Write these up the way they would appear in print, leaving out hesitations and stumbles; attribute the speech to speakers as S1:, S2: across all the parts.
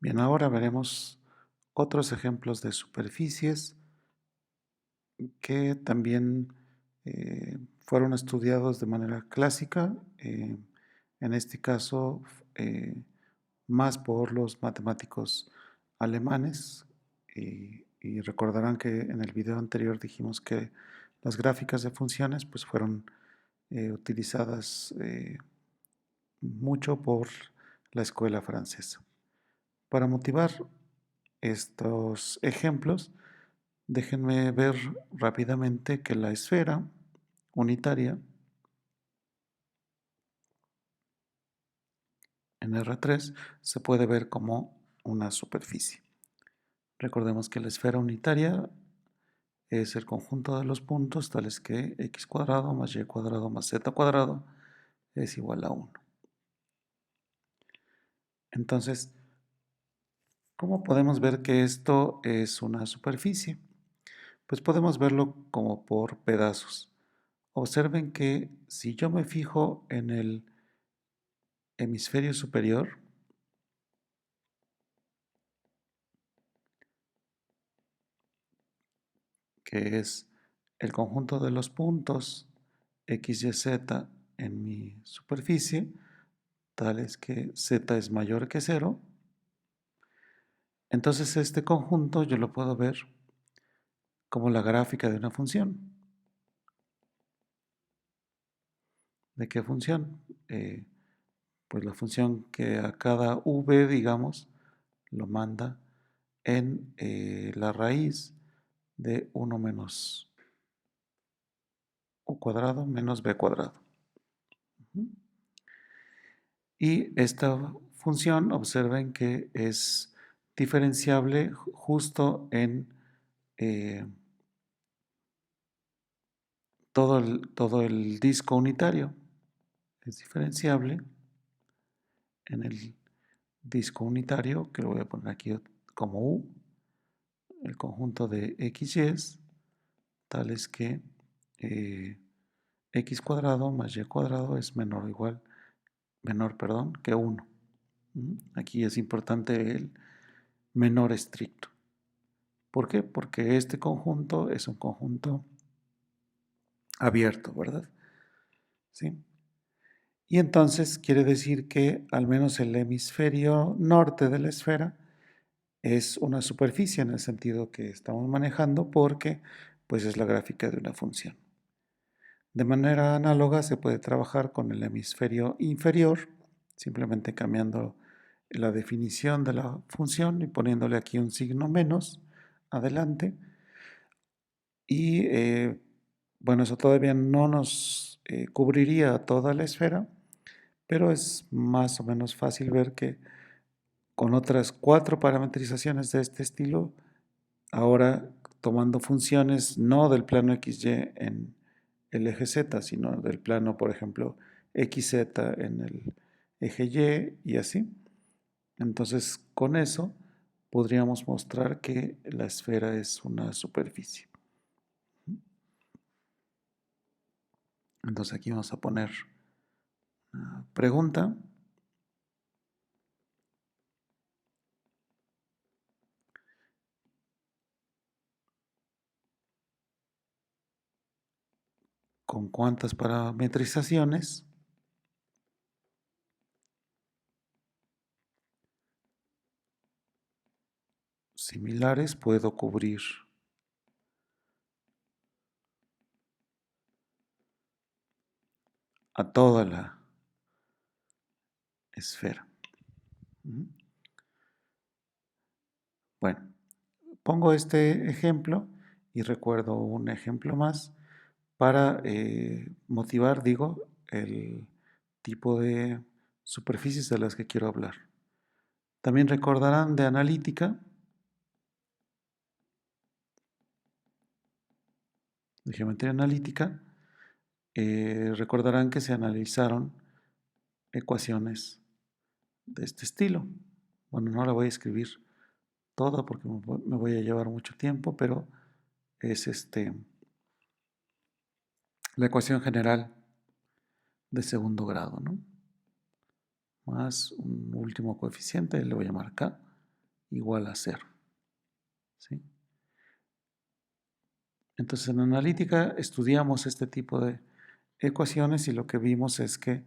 S1: Bien, ahora veremos otros ejemplos de superficies que también fueron estudiados de manera clásica, en este caso eh, más por los matemáticos alemanes. Y recordarán que en el video anterior dijimos que las gráficas de funciones pues fueron utilizadas mucho por la escuela francesa. Para motivar estos ejemplos, déjenme ver rápidamente que la esfera unitaria en R3 se puede ver como una superficie. Recordemos que la esfera unitaria es el conjunto de los puntos tales que x cuadrado más y cuadrado más z cuadrado es igual a 1. Entonces, ¿cómo podemos ver que esto es una superficie? Pues podemos verlo como por pedazos. Observen que si yo me fijo en el hemisferio superior, que es el conjunto de los puntos x, y, z en mi superficie, tales que z es mayor que 0, entonces este conjunto yo lo puedo ver como la gráfica de una función. ¿De qué función? Pues la función que a cada v, digamos, lo manda en la raíz de 1 menos u cuadrado menos b cuadrado. Y esta función, observen que es diferenciable justo en todo el disco unitario. Es diferenciable en el disco unitario, que lo voy a poner aquí como U, el conjunto de xy's, tales que x cuadrado más y cuadrado es menor que 1. Aquí es importante el menor estricto. ¿Por qué? Porque este conjunto es un conjunto abierto, ¿verdad? ¿Sí? Y entonces quiere decir que al menos el hemisferio norte de la esfera es una superficie en el sentido que estamos manejando porque pues es la gráfica de una función. De manera análoga se puede trabajar con el hemisferio inferior, simplemente cambiando la definición de la función y poniéndole aquí un signo menos adelante. Y bueno, eso todavía no nos cubriría toda la esfera, pero es más o menos fácil ver que con otras 4 parametrizaciones de este estilo, ahora tomando funciones no del plano XY en el eje Z, sino del plano, por ejemplo, XZ en el eje Y y así. Entonces, con eso podríamos mostrar que la esfera es una superficie. Entonces aquí vamos a poner una pregunta. ¿Con cuántas parametrizaciones similares puedo cubrir a toda la esfera? Bueno, pongo este ejemplo y recuerdo un ejemplo más para motivar, digo, el tipo de superficies de las que quiero hablar. También recordarán de analítica, de geometría analítica, recordarán que se analizaron ecuaciones de este estilo. Bueno, no la voy a escribir toda porque me voy a llevar mucho tiempo, pero es la ecuación general de segundo grado, ¿no? Más un último coeficiente, le voy a llamar K, igual a 0. ¿Sí? Entonces, en analítica estudiamos este tipo de ecuaciones y lo que vimos es que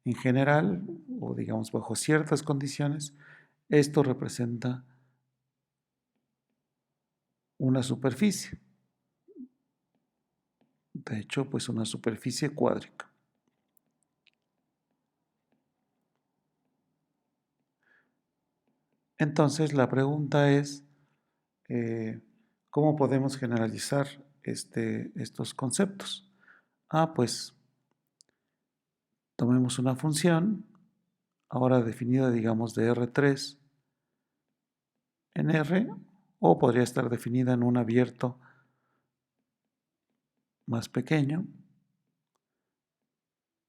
S1: en general, o digamos bajo ciertas condiciones, esto representa una superficie. De hecho, pues una superficie cuádrica. Entonces, la pregunta es, ¿cómo podemos generalizar estos conceptos? Pues tomemos una función, ahora definida, digamos, de R3 en R, o podría estar definida en un abierto más pequeño,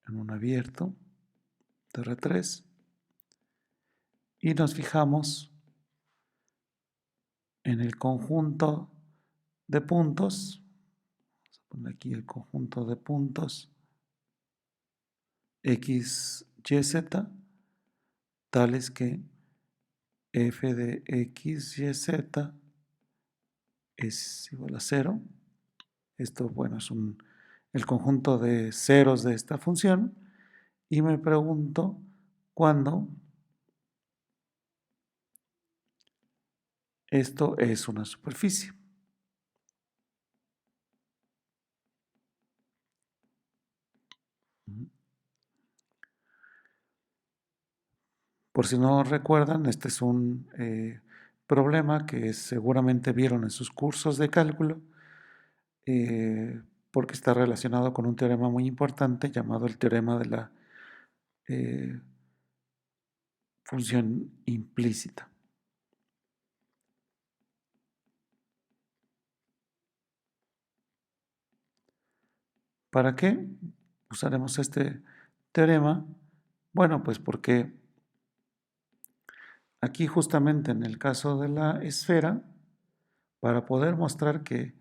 S1: en un abierto de R3, y nos fijamos en el conjunto de puntos, vamos a poner aquí el conjunto de puntos x, y, z, tales que f de x, y, z es igual a 0. Esto, bueno, es el conjunto de ceros de esta función. Y me pregunto cuándo esto es una superficie. Por si no recuerdan, este es un problema que seguramente vieron en sus cursos de cálculo, porque está relacionado con un teorema muy importante llamado el teorema de la eh, función implícita. ¿Para qué usaremos este teorema? Bueno, pues porque aquí justamente en el caso de la esfera, para poder mostrar que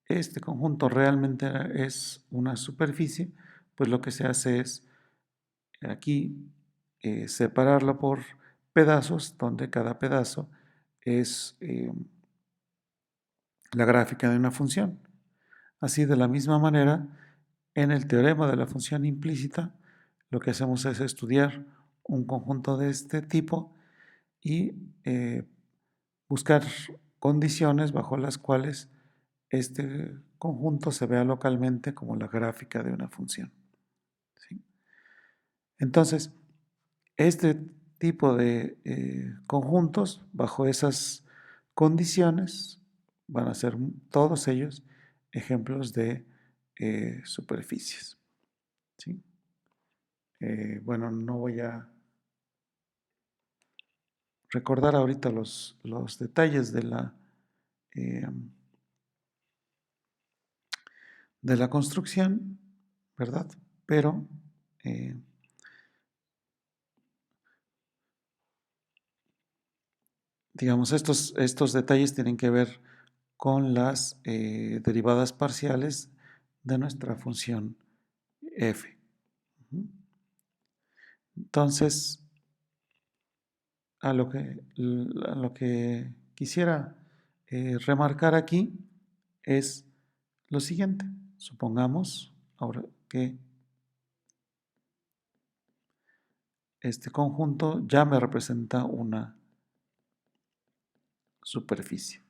S1: este conjunto realmente es una superficie, pues lo que se hace es aquí separarla por pedazos, donde cada pedazo es la gráfica de una función. Así, de la misma manera, en el teorema de la función implícita, lo que hacemos es estudiar un conjunto de este tipo y buscar condiciones bajo las cuales este conjunto se vea localmente como la gráfica de una función. ¿Sí? Entonces, este tipo de conjuntos, bajo esas condiciones, van a ser todos ellos ejemplos de superficies. ¿Sí? Bueno, no voy a recordar ahorita los detalles eh, de la construcción, ¿verdad? Pero eh, digamos, estos detalles tienen que ver con las derivadas parciales de nuestra función f. Entonces, a lo que quisiera remarcar aquí es lo siguiente. Supongamos ahora que este conjunto ya me representa una superficie.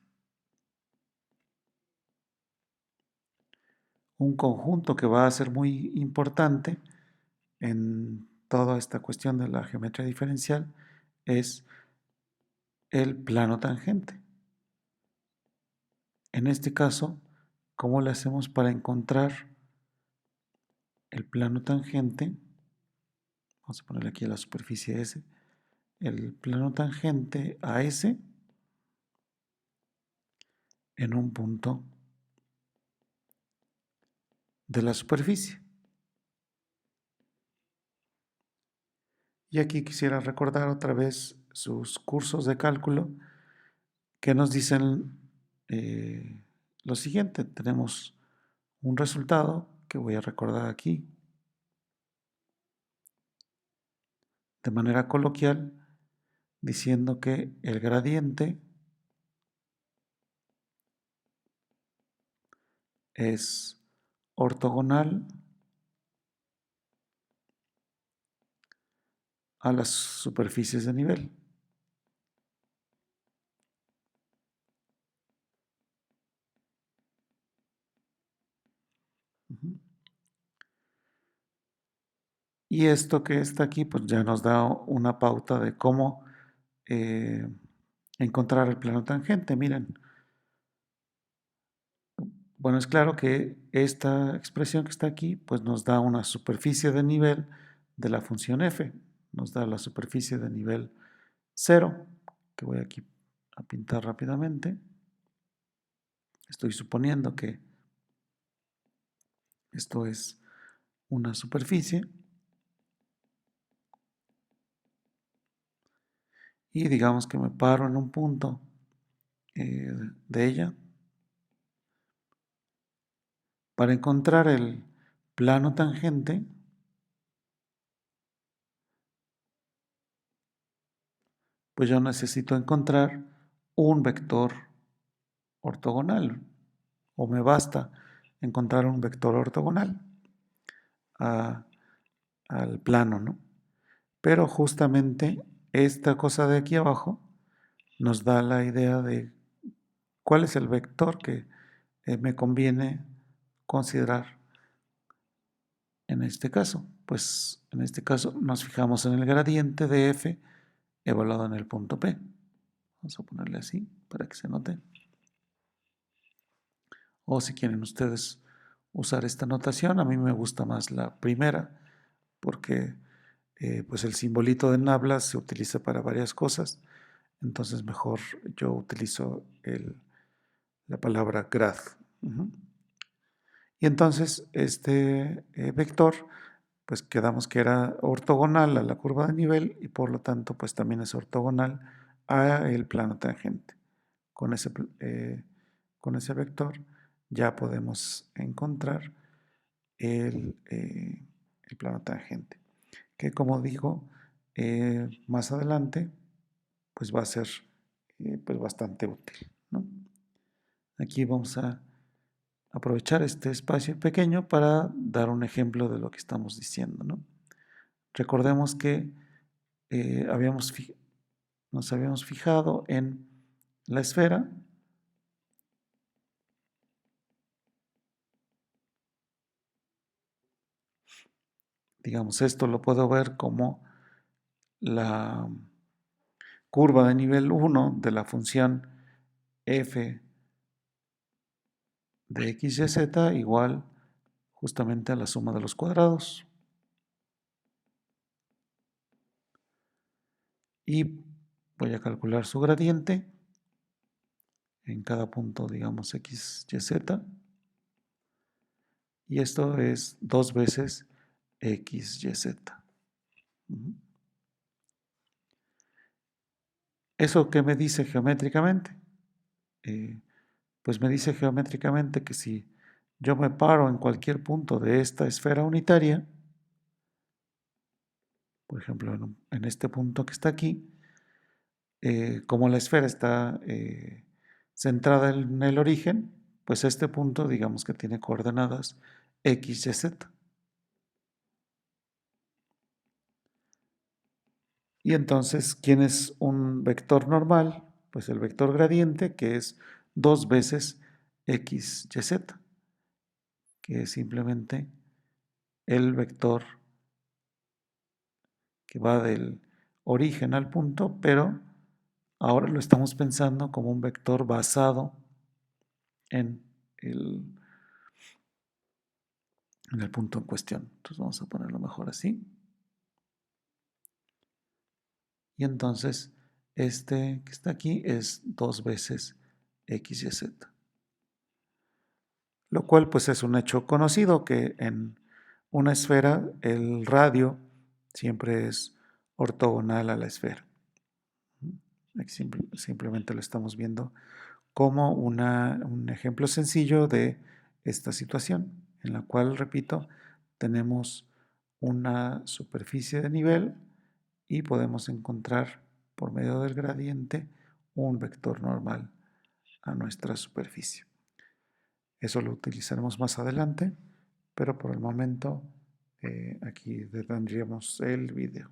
S1: Un conjunto que va a ser muy importante en toda esta cuestión de la geometría diferencial es el plano tangente. En este caso, ¿cómo le hacemos para encontrar el plano tangente? Vamos a ponerle aquí a la superficie S. El plano tangente a S en un punto de la superficie. Y aquí quisiera recordar otra vez sus cursos de cálculo que nos dicen lo siguiente. Tenemos un resultado que voy a recordar aquí de manera coloquial, diciendo que el gradiente es ortogonal a las superficies de nivel. Y esto que está aquí, pues ya nos da una pauta de cómo encontrar el plano tangente. Miren, bueno, es claro que esta expresión que está aquí, pues nos da una superficie de nivel de la función f. Nos da la superficie de nivel 0, que voy aquí a pintar rápidamente. Estoy suponiendo que esto es una superficie. Y digamos que me paro en un punto de ella para encontrar el plano tangente. Pues yo necesito encontrar un vector ortogonal, o me basta encontrar un vector ortogonal al plano, ¿no? Pero justamente esta cosa de aquí abajo nos da la idea de cuál es el vector que me conviene considerar en este caso. Pues en este caso nos fijamos en el gradiente de f evaluado en el punto P. Vamos a ponerle así para que se note. O si quieren ustedes usar esta notación, a mí me gusta más la primera porque pues el simbolito de Nabla se utiliza para varias cosas, entonces mejor yo utilizo la palabra grad. Y entonces este vector pues quedamos que era ortogonal a la curva de nivel y por lo tanto pues también es ortogonal a el plano tangente. Con ese vector ya podemos encontrar el plano tangente, que como digo, más adelante pues va a ser pues bastante útil, ¿no? Aquí vamos a aprovechar este espacio pequeño para dar un ejemplo de lo que estamos diciendo, ¿no? Recordemos que nos habíamos fijado en la esfera. Digamos, esto lo puedo ver como la curva de nivel 1 de la función f de x y z igual justamente a la suma de los cuadrados. Y voy a calcular su gradiente en cada punto, digamos, x, y, z. Y esto es 2 veces x, y, z. ¿Eso qué me dice geométricamente? Pues me dice geométricamente que si yo me paro en cualquier punto de esta esfera unitaria, por ejemplo en este punto que está aquí, como la esfera está centrada en el origen, pues este punto digamos que tiene coordenadas x, y, z. Y entonces, ¿quién es un vector normal? Pues el vector gradiente, que es 2 veces x, y, z, que es simplemente el vector que va del origen al punto, pero ahora lo estamos pensando como un vector basado en el, en el punto en cuestión. Entonces vamos a ponerlo mejor así. Y entonces este que está aquí es 2 veces x, y, z. Lo cual pues es un hecho conocido que en una esfera el radio siempre es ortogonal a la esfera. Aquí simplemente lo estamos viendo como un ejemplo sencillo de esta situación, en la cual, repito, tenemos una superficie de nivel y podemos encontrar por medio del gradiente un vector normal a nuestra superficie. Eso lo utilizaremos más adelante, pero por el momento aquí detendríamos el video.